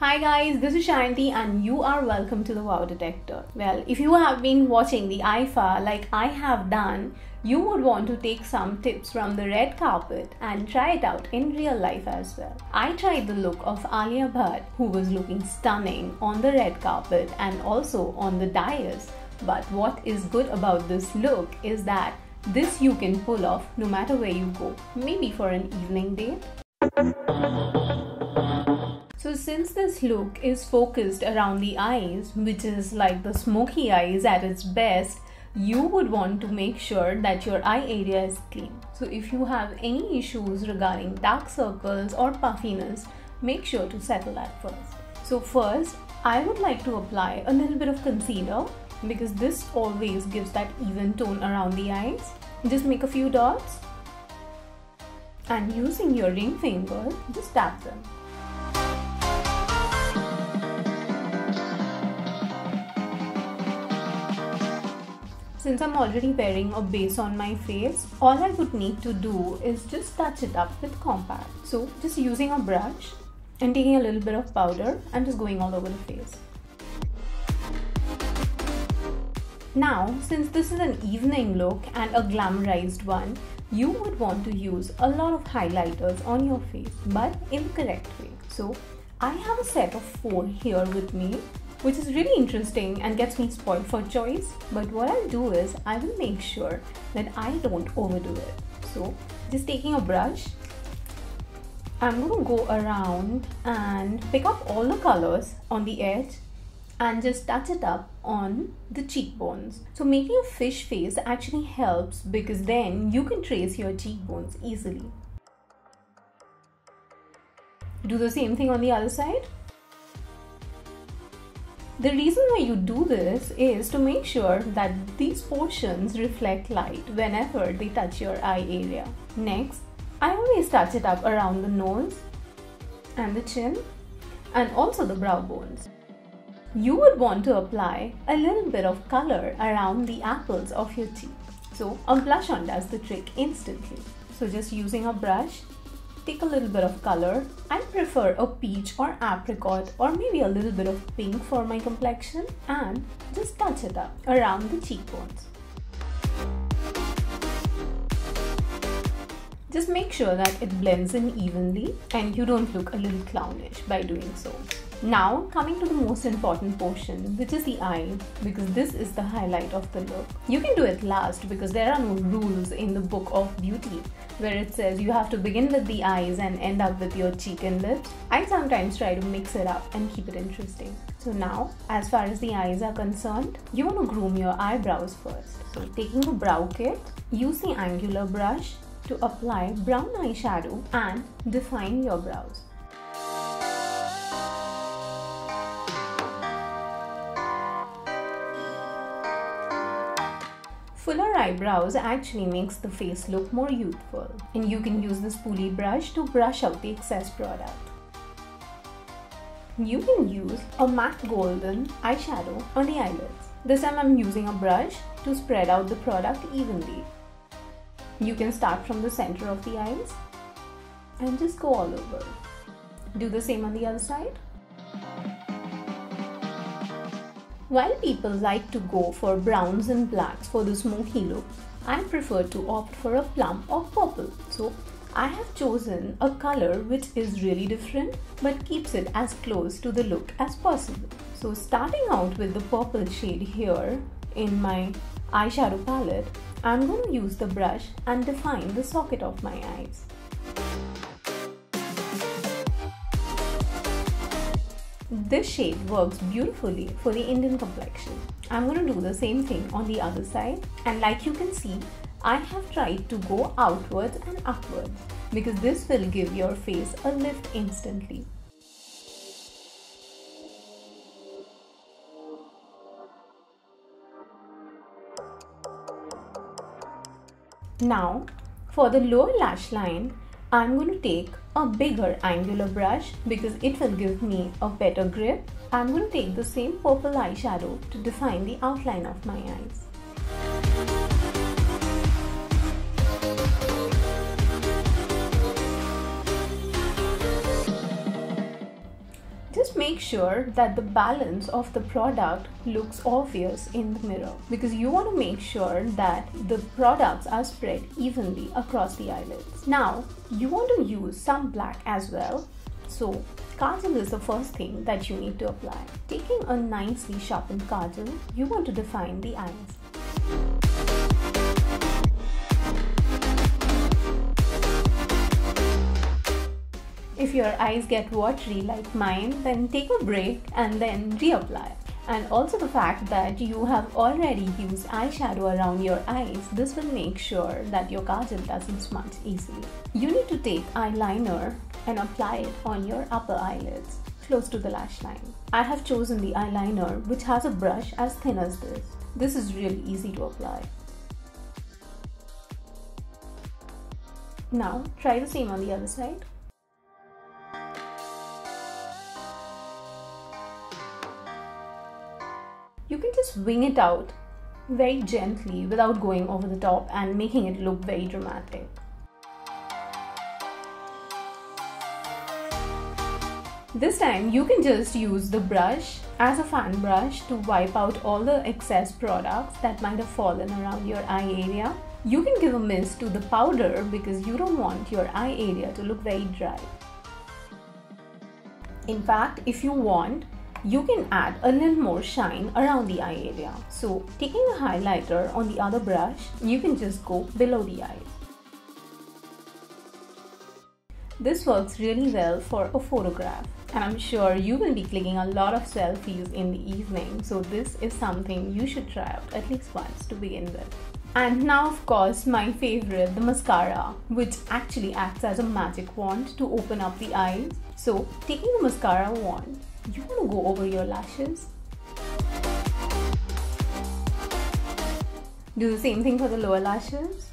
Hi guys, this is Mesayanti and you are welcome to the Wow Detector. Well, if you have been watching the IFA like I have done, you would want to take some tips from the red carpet and try it out in real life as well. I tried the look of Alia Bhatt, who was looking stunning on the red carpet and also on the dais. But what is good about this look is that this you can pull off no matter where you go, maybe for an evening date. So since this look is focused around the eyes, which is like the smoky eyes at its best, you would want to make sure that your eye area is clean. So if you have any issues regarding dark circles or puffiness, make sure to settle that first. So first, I would like to apply a little bit of concealer because this always gives that even tone around the eyes. Just make a few dots and using your ring finger, just tap them. Since I'm already wearing a base on my face, all I would need to do is just touch it up with compact. So just using a brush and taking a little bit of powder and just going all over the face. Now, since this is an evening look and a glamorized one, you would want to use a lot of highlighters on your face, but in the correct way. So I have a set of 4 here with me, which is really interesting and gets me spoiled for choice. But what I'll do is I will make sure that I don't overdo it. So just taking a brush, I'm going to go around and pick up all the colors on the edge and just touch it up on the cheekbones. So making a fish face actually helps because then you can trace your cheekbones easily. Do the same thing on the other side. The reason why you do this is to make sure that these portions reflect light whenever they touch your eye area. Next, I always touch it up around the nose and the chin and also the brow bones. You would want to apply a little bit of color around the apples of your cheek. So a blush on does the trick instantly. So just using a brush, take a little bit of color. I prefer a peach or apricot or maybe a little bit of pink for my complexion and just touch it up around the cheekbones. Just make sure that it blends in evenly and you don't look a little clownish by doing so. Now coming to the most important portion, which is the eye, because this is the highlight of the look. You can do it last because there are no rules in the book of beauty where it says you have to begin with the eyes and end up with your cheek and lips. I sometimes try to mix it up and keep it interesting. So now, as far as the eyes are concerned, you want to groom your eyebrows first. So taking a brow kit, use the angular brush to apply brown eyeshadow and define your brows. Fuller eyebrows actually makes the face look more youthful, and you can use the spoolie brush to brush out the excess product. You can use a matte golden eyeshadow on the eyelids. This time I'm using a brush to spread out the product evenly. You can start from the center of the eyes and just go all over. Do the same on the other side. While people like to go for browns and blacks for the smoky look, I prefer to opt for a plum or purple. So I have chosen a color which is really different but keeps it as close to the look as possible. So starting out with the purple shade here in my eyeshadow palette, I'm going to use the brush and define the socket of my eyes. This shade works beautifully for the Indian complexion. I'm going to do the same thing on the other side, and like you can see, I have tried to go outwards and upwards because this will give your face a lift instantly. Now, for the lower lash line, I'm going to take a bigger angular brush because it will give me a better grip. I'm going to take the same purple eyeshadow to define the outline of my eyes. make sure that the balance of the product looks obvious in the mirror, because you want to make sure that the products are spread evenly across the eyelids. Now, you want to use some black as well. So, kajal is the first thing that you need to apply. Taking a nicely sharpened kajal, you want to define the eyes. If your eyes get watery like mine, then take a break and then reapply. And also the fact that you have already used eyeshadow around your eyes, this will make sure that your kajal doesn't smudge easily. You need to take eyeliner and apply it on your upper eyelids, close to the lash line. I have chosen the eyeliner which has a brush as thin as this. This is really easy to apply. Now try the same on the other side. You can just wing it out very gently without going over the top and making it look very dramatic. This time you can just use the brush as a fan brush to wipe out all the excess products that might have fallen around your eye area. You can give a mist to the powder because you don't want your eye area to look very dry. In fact, if you want, you can add a little more shine around the eye area. So, taking a highlighter on the other brush, you can just go below the eyes. This works really well for a photograph, and I'm sure you will be clicking a lot of selfies in the evening, so this is something you should try out at least once to begin with. And now, of course, my favorite, the mascara, which actually acts as a magic wand to open up the eyes. So, taking the mascara wand, you want to go over your lashes. Do the same thing for the lower lashes.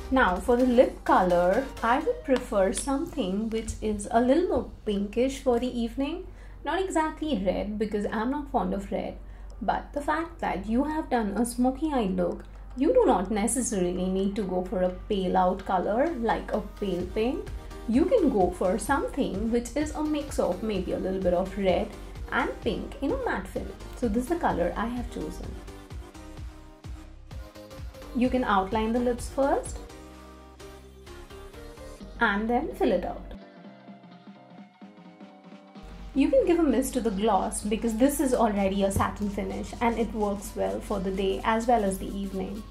Now for the lip color, I would prefer something which is a little more pinkish for the evening. Not exactly red because I'm not fond of red, but the fact that you have done a smoky eye look, you do not necessarily need to go for a pale out color like a pale pink. You can go for something which is a mix of maybe a little bit of red and pink in a matte film. So this is the color I have chosen. You can outline the lips first and then fill it out. You can give a mist to the gloss because this is already a satin finish and it works well for the day as well as the evening.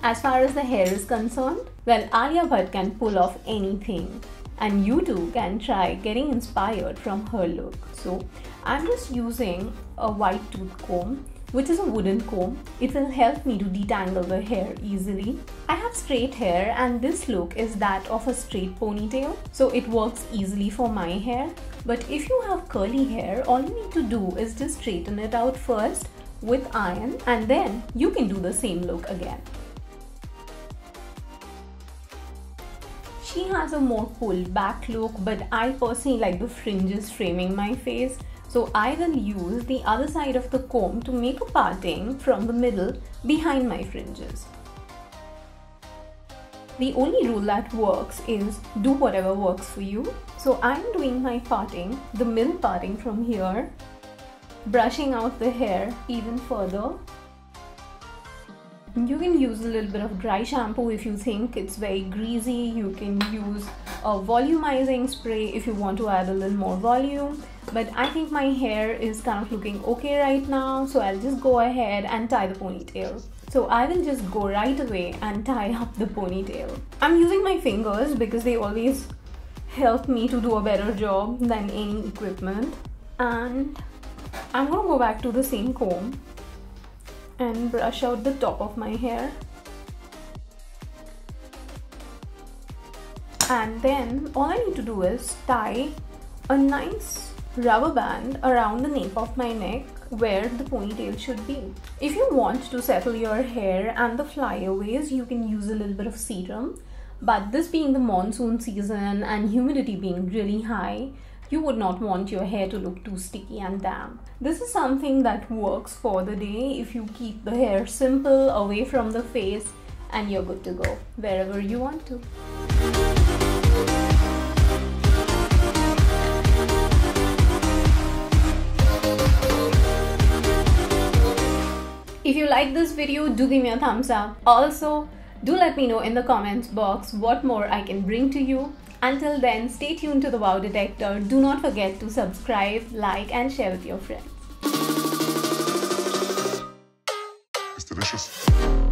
As far as the hair is concerned, well, Alia Bhatt can pull off anything, and you too can try getting inspired from her look. So I'm just using a white tooth comb, which is a wooden comb. It will help me to detangle the hair easily. I have straight hair and this look is that of a straight ponytail, so it works easily for my hair. But if you have curly hair, all you need to do is just straighten it out first with iron, and then you can do the same look again. She has a more pulled back look, but I personally like the fringes framing my face. So I will use the other side of the comb to make a parting from the middle behind my fringes. The only rule that works is do whatever works for you. So I'm doing my parting, the middle parting from here, brushing out the hair even further. You can use a little bit of dry shampoo if you think it's very greasy. You can use a volumizing spray if you want to add a little more volume. But I think my hair is kind of looking okay right now, so I'll just go ahead and tie the ponytail. So I will just go right away and tie up the ponytail. I'm using my fingers because they always help me to do a better job than any equipment. And I'm gonna go back to the same comb and brush out the top of my hair. And then all I need to do is tie a nice rubber band around the nape of my neck where the ponytail should be. If you want to settle your hair and the flyaways, you can use a little bit of serum. But this being the monsoon season and humidity being really high, you would not want your hair to look too sticky and damp. This is something that works for the day if you keep the hair simple, away from the face, and you're good to go wherever you want to. If you like this video, do give me a thumbs up. Also, do let me know in the comments box what more I can bring to you. Until then, stay tuned to the Wow Detector. Do not forget to subscribe, like and share with your friends. It's delicious.